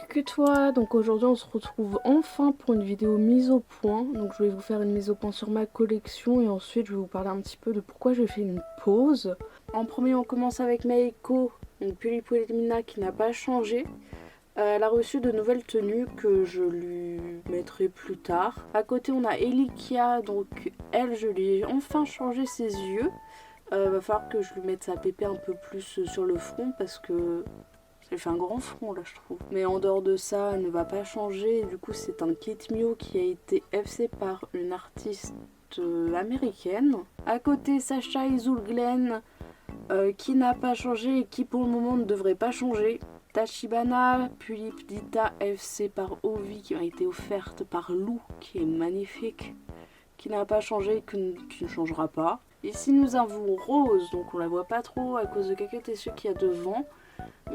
que toi, donc aujourd'hui on se retrouve enfin pour une vidéo mise au point. Donc je vais vous faire une mise au point sur ma collection et ensuite je vais vous parler un petit peu de pourquoi j'ai fait une pause. En premier on commence avec Meiko, donc Pulipulimina qui n'a pas changé. Elle a reçu de nouvelles tenues que je lui mettrai plus tard. À côté on a Elikia, donc elle je lui ai enfin changé ses yeux. Va falloir que je lui mette sa pépé un peu plus sur le front parce que elle fait un grand front là je trouve. Mais en dehors de ça, elle ne va pas changer. Et du coup, c'est un kit Mio qui a été FC par une artiste américaine. À côté, Sacha Izulglen qui n'a pas changé et qui pour le moment ne devrait pas changer. Tachibana, Pulip Dita FC par Ovi qui a été offerte par Lou qui est magnifique. Qui n'a pas changé et qui ne changera pas. Ici nous avons Rose, donc on la voit pas trop à cause de quelques ceux qu'il y a devant.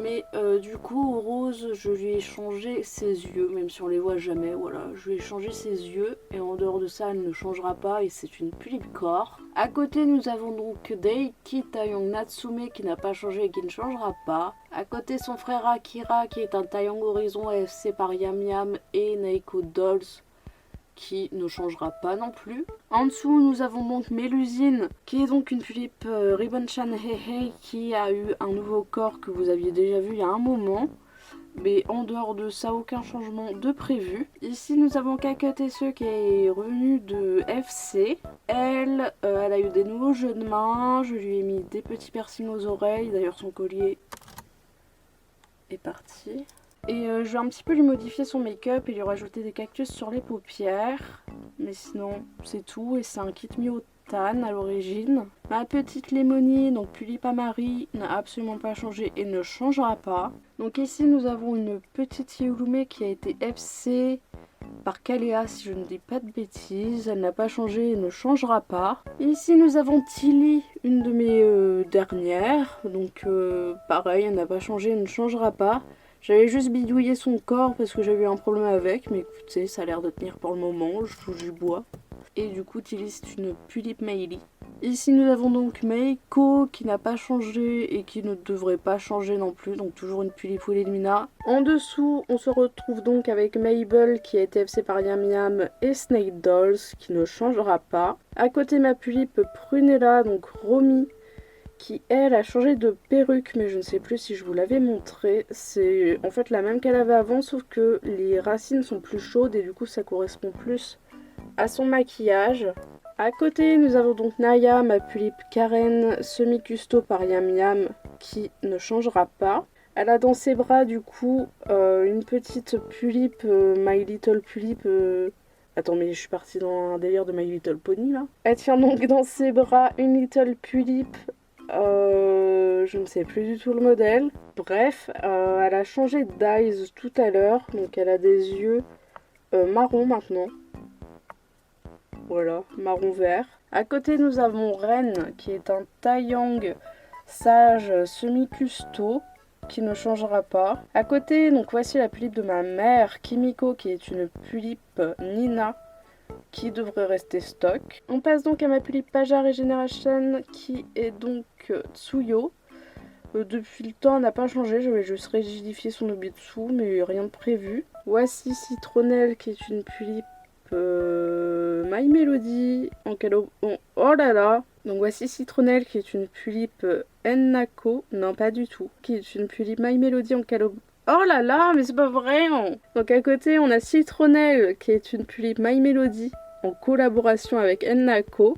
Mais du coup, Rose, je lui ai changé ses yeux, même si on les voit jamais, voilà. Je lui ai changé ses yeux, et en dehors de ça, elle ne changera pas, et c'est une Pulip Core. À côté, nous avons donc Daiki Taeyong Natsume, qui n'a pas changé et qui ne changera pas. À côté, son frère Akira, qui est un Taeyong Horizon AFC par Yam Yam, et Naiko Dolls, qui ne changera pas non plus. En dessous, nous avons donc Mélusine, qui est donc une Pulip Ribbon-chan Heihei, qui a eu un nouveau corps que vous aviez déjà vu il y a un moment. Mais en dehors de ça, aucun changement de prévu. Ici, nous avons Kakatesue qui est revenue de FC. Elle a eu des nouveaux jeux de main. Je lui ai mis des petits piercings aux oreilles. D'ailleurs, son collier est parti. Et je vais un petit peu lui modifier son make-up et lui rajouter des cactus sur les paupières. Mais sinon, c'est tout. Et c'est un kit Mio Tan à l'origine. Ma petite Lémonie, donc Pulipa Marie, n'a absolument pas changé et ne changera pas. Donc ici, nous avons une petite Yulume qui a été FC par Kalea, si je ne dis pas de bêtises. Elle n'a pas changé et ne changera pas. Ici, nous avons Tilly, une de mes dernières. Donc pareil, elle n'a pas changé et ne changera pas. J'avais juste bidouillé son corps parce que j'avais eu un problème avec, mais écoutez, ça a l'air de tenir pour le moment, je touche du bois. Et du coup, Tilly, c'est une Pulip Meili. Ici, nous avons donc Meiko qui n'a pas changé et qui ne devrait pas changer non plus, donc toujours une Pulip Wilhelmina. En dessous, on se retrouve donc avec Mabel qui a été FC par Yam Yam et Snake Dolls qui ne changera pas. À côté, ma Pulip Prunella, donc Romy, qui elle a changé de perruque, mais je ne sais plus si je vous l'avais montré. C'est en fait la même qu'elle avait avant, sauf que les racines sont plus chaudes et du coup ça correspond plus à son maquillage. À côté, nous avons donc Naya, ma Pulip Karen, semi-custo par Yam Yam, qui ne changera pas. Elle a dans ses bras du coup une petite Pulip, My Little Pulip. Attends, mais je suis partie dans un délire de My Little Pony là. Elle tient donc dans ses bras une Little Pulip. Je ne sais plus du tout le modèle. Bref, elle a changé d'eyes tout à l'heure. Donc elle a des yeux marron maintenant. Voilà, marron vert. À côté, nous avons Ren, qui est un Taeyong sage semi-custo, qui ne changera pas. À côté, donc voici la Pulip de ma mère, Kimiko, qui est une Pulip Nina, qui devrait rester stock. On passe donc à ma Pulip Paja Regeneration, qui est donc Tsuyo. Depuis le temps, elle n'a pas changé, je vais juste rigidifier son obitsu, mais rien de prévu. Voici Citronnelle, qui est une Pulip My Melody en calo... Oh là là. Donc voici Citronnelle qui est une Pulip Ennako. Non, pas du tout. Qui est une Pulip My Melody en calo... Oh là là, mais c'est pas vrai. Donc à côté, on a Citronnelle qui est une Pulip My Melody en collaboration avec Ennako.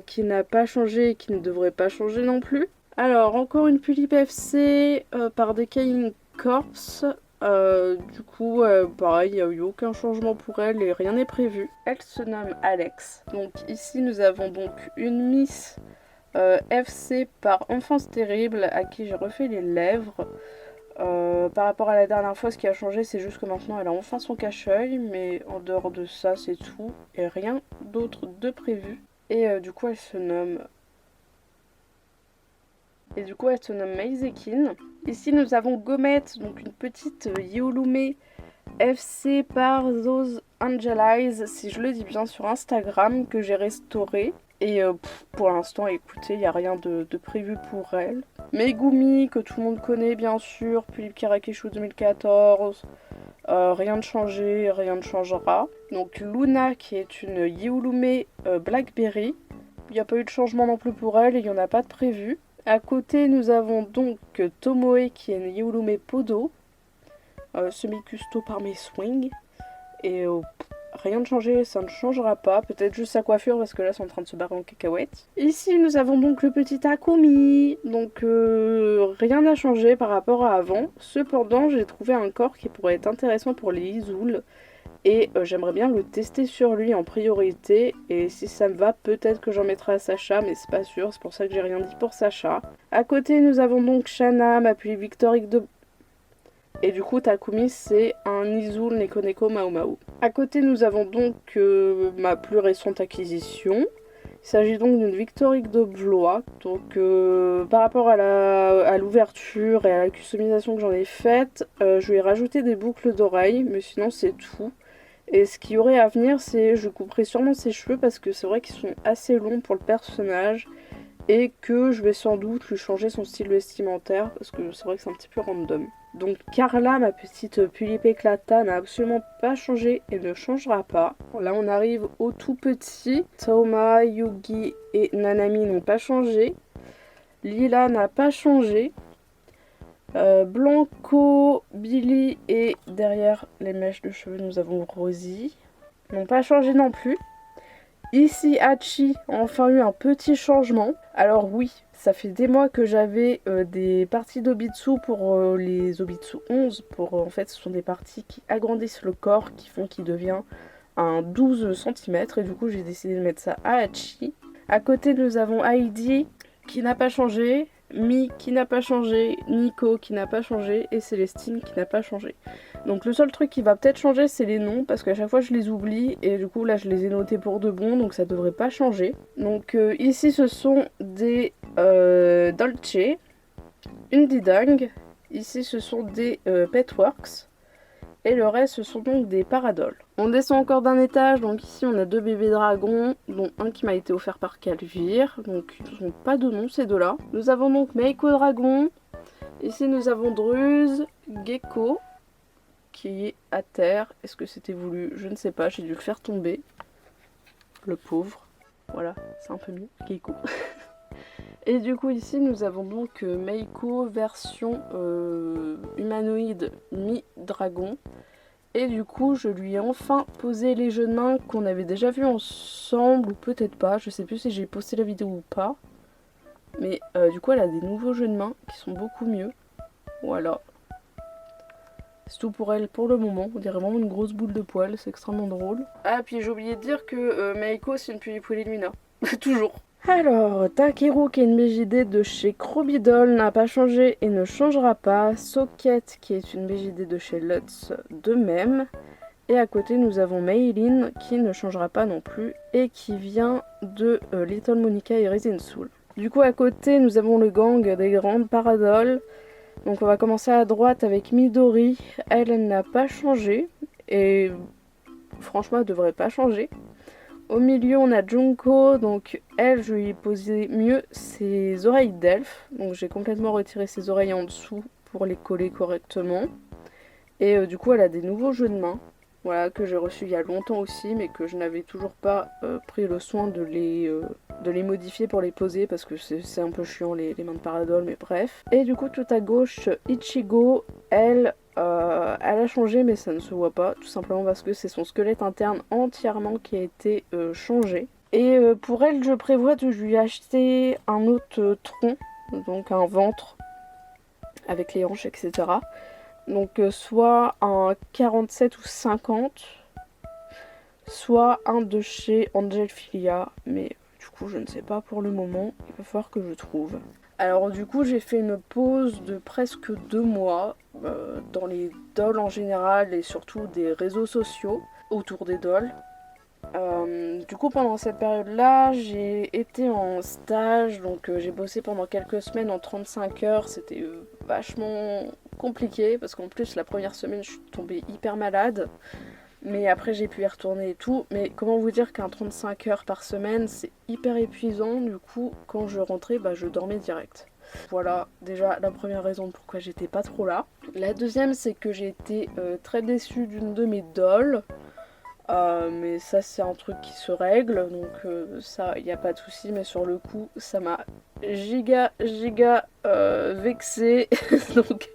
Qui n'a pas changé et qui ne devrait pas changer non plus. Alors, encore une Pulip FC par Decaying Corpse. Du coup, pareil, il n'y a eu aucun changement pour elle et rien n'est prévu. Elle se nomme Alex. Donc ici, nous avons donc une Miss FC par Enfance Terrible à qui j'ai refait les lèvres. Par rapport à la dernière fois, ce qui a changé, c'est juste que maintenant, elle a enfin son cache-œil. Mais en dehors de ça, c'est tout et rien d'autre de prévu. Et du coup, elle se nomme... Maizekin. Ici, nous avons Gomet, donc une petite Yolume FC par Those Angel Eyes, si je le dis bien, sur Instagram, que j'ai restauré. Et pour l'instant, écoutez, il n'y a rien de prévu pour elle. Megumi, que tout le monde connaît bien sûr, Philippe Kirakeshu 2014. Rien de changé, rien ne changera. Donc Luna qui est une Yulume Blackberry. Il n'y a pas eu de changement non plus pour elle et il n'y en a pas de prévu. À côté nous avons donc Tomoe qui est une Yulume Podo. Semi-custo par mes swings. Et rien de changé, ça ne changera pas. Peut-être juste sa coiffure parce que là c'est en train de se barrer en cacahuète. Ici nous avons donc le petit Takumi. Donc rien n'a changé par rapport à avant. Cependant j'ai trouvé un corps qui pourrait être intéressant pour les Isoul. Et j'aimerais bien le tester sur lui en priorité. Et si ça me va, peut-être que j'en mettrai à Sacha, mais c'est pas sûr. C'est pour ça que j'ai rien dit pour Sacha. À côté nous avons donc Shana, ma pluie victorique de... Et du coup, Takumi, c'est un Isoul Neko Neko Mao Mao. À côté, nous avons donc ma plus récente acquisition. Il s'agit donc d'une Victorique de Blois. Donc, par rapport à l'ouverture et à la customisation que j'en ai faite, je lui ai rajouté des boucles d'oreilles, mais sinon, c'est tout. Et ce qu'il y aurait à venir, c'est je couperai sûrement ses cheveux parce que c'est vrai qu'ils sont assez longs pour le personnage. Et que je vais sans doute lui changer son style vestimentaire parce que c'est vrai que c'est un petit peu random. Donc Carla, ma petite Pulipe Éclata, n'a absolument pas changé et ne changera pas. Là on arrive au tout petit. Toma, Yugi et Nanami n'ont pas changé. Lila n'a pas changé. Blanco, Billy et derrière les mèches de cheveux nous avons Rosie. N'ont pas changé non plus. Ici, Hachi a enfin eu un petit changement. Alors oui, ça fait des mois que j'avais des parties d'Obitsu pour les Obitsu 11. En fait, ce sont des parties qui agrandissent le corps, qui font qu'il devient un 12 cm. Et du coup, j'ai décidé de mettre ça à Hachi. À côté, nous avons Heidi qui n'a pas changé. Mi qui n'a pas changé, Nico qui n'a pas changé et Célestine qui n'a pas changé. Donc le seul truc qui va peut-être changer c'est les noms parce qu'à chaque fois je les oublie et du coup là je les ai notés pour de bon donc ça devrait pas changer. Donc ici ce sont des Dolce, une Didang, ici ce sont des Petworks et le reste ce sont donc des Paradoles. On descend encore d'un étage, donc ici on a deux bébés dragons, dont un qui m'a été offert par Calvire, donc ils n'ont pas de nom ces deux-là. Nous avons donc Meiko Dragon, ici nous avons Druse, Gecko, qui est à terre. Est-ce que c'était voulu? Je ne sais pas, j'ai dû le faire tomber. Le pauvre. Voilà, c'est un peu mieux. Gecko. Et du coup ici nous avons donc Meiko version humanoïde mi-dragon. Et du coup je lui ai enfin posé les jeux de main qu'on avait déjà vu ensemble ou peut-être pas. Je sais plus si j'ai posté la vidéo ou pas. Mais du coup elle a des nouveaux jeux de main qui sont beaucoup mieux. Voilà. C'est tout pour elle pour le moment. On dirait vraiment une grosse boule de poils, c'est extrêmement drôle. Ah puis j'ai oublié de dire que Meiko c'est une Pulipouli Lumina. Toujours. Alors, Takeru qui est une BJD de chez Crobidol n'a pas changé et ne changera pas. Socket qui est une BJD de chez Lutz de même. Et à côté nous avons Maylin qui ne changera pas non plus et qui vient de Little Monica et Resin Soul. Du coup à côté nous avons le gang des grandes Paradoles. Donc on va commencer à droite avec Midori. Elle n'a pas changé et franchement elle devrait pas changer. Au milieu, on a Junko, donc elle, je lui ai posé mieux ses oreilles d'elfe. Donc j'ai complètement retiré ses oreilles en dessous pour les coller correctement. Et du coup, elle a des nouveaux jeux de main, voilà, que j'ai reçus il y a longtemps aussi, mais que je n'avais toujours pas pris le soin de les modifier pour les poser, parce que c'est un peu chiant les mains de Paradol, mais bref. Et du coup, tout à gauche, Ichigo, elle a changé mais ça ne se voit pas, tout simplement parce que c'est son squelette interne entièrement qui a été changé. Et pour elle je prévois de lui acheter un autre tronc, donc un ventre avec les hanches etc. Donc soit un 47 ou 50, soit un de chez Angelfilia, mais du coup je ne sais pas pour le moment, il va falloir que je trouve. Alors du coup j'ai fait une pause de presque 2 mois dans les dolls en général et surtout des réseaux sociaux autour des dolls. Du coup pendant cette période là j'ai été en stage, donc j'ai bossé pendant quelques semaines en 35 heures, c'était vachement compliqué parce qu'en plus la première semaine je suis tombée hyper malade. Mais après j'ai pu y retourner et tout. Mais comment vous dire qu'un 35 heures par semaine c'est hyper épuisant. Du coup quand je rentrais bah je dormais direct. Voilà déjà la première raison pourquoi j'étais pas trop là. La deuxième c'est que j'ai été très déçue d'une de mes dolls. Mais ça c'est un truc qui se règle donc ça il n'y a pas de souci, mais sur le coup ça m'a giga vexée. Donc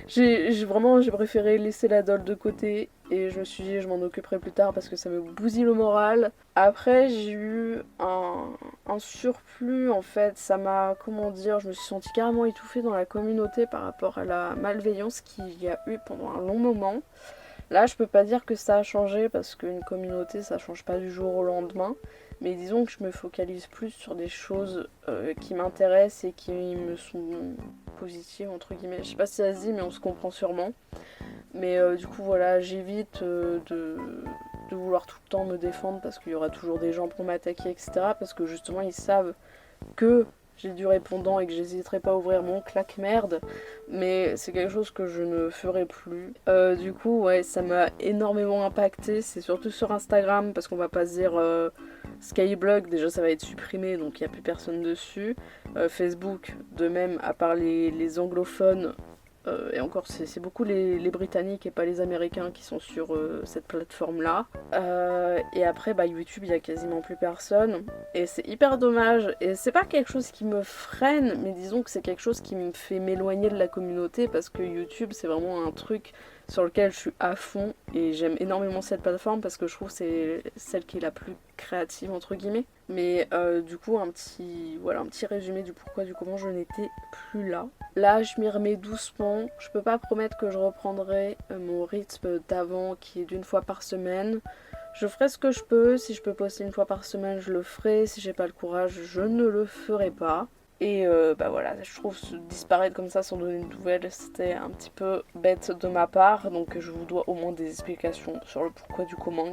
j'ai préféré laisser la doll de côté et je me suis dit je m'en occuperai plus tard parce que ça me bousille le moral. Après j'ai eu un surplus en fait, ça m'a, comment dire, je me suis sentie carrément étouffée dans la communauté par rapport à la malveillance qu'il y a eu pendant un long moment. Là, je peux pas dire que ça a changé parce qu'une communauté ça change pas du jour au lendemain. Mais disons que je me focalise plus sur des choses qui m'intéressent et qui me sont positives, entre guillemets. Je sais pas si ça se dit, mais on se comprend sûrement. Mais du coup, voilà, j'évite de vouloir tout le temps me défendre parce qu'il y aura toujours des gens pour m'attaquer, etc. Parce que justement, ils savent que j'ai du répondant et que j'hésiterai pas à ouvrir mon claque-merde, mais c'est quelque chose que je ne ferai plus. Du coup, ouais, ça m'a énormément impacté, c'est surtout sur Instagram, parce qu'on va pas se dire Skyblog, déjà ça va être supprimé, donc il n'y a plus personne dessus. Facebook, de même, à part les anglophones, et encore, c'est beaucoup les Britanniques et pas les Américains qui sont sur cette plateforme-là. Et après, bah, YouTube, il y a quasiment plus personne. Et c'est hyper dommage. Et c'est pas quelque chose qui me freine, mais disons que c'est quelque chose qui me fait m'éloigner de la communauté parce que YouTube, c'est vraiment un truc sur lequel je suis à fond. Et j'aime énormément cette plateforme parce que je trouve que c'est celle qui est la plus créative, entre guillemets. Mais du coup, un petit résumé du pourquoi, du comment je n'étais plus là. Là, je m'y remets doucement. Je peux pas promettre que je reprendrai mon rythme d'avant qui est d'une fois par semaine. Je ferai ce que je peux. Si je peux poster une fois par semaine, je le ferai. Si j'ai pas le courage, je ne le ferai pas. Et bah voilà, je trouve disparaître comme ça sans donner de nouvelles, c'était un petit peu bête de ma part. Donc je vous dois au moins des explications sur le pourquoi du comment.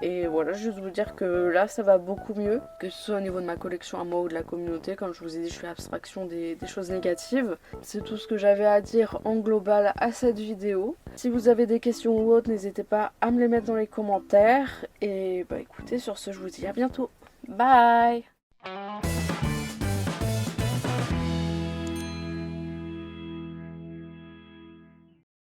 Et voilà, juste vous dire que là ça va beaucoup mieux, que ce soit au niveau de ma collection à moi ou de la communauté. Comme je vous ai dit, je fais abstraction des choses négatives. C'est tout ce que j'avais à dire en global à cette vidéo. Si vous avez des questions ou autres, n'hésitez pas à me les mettre dans les commentaires. Et bah écoutez, sur ce, je vous dis à bientôt. Bye!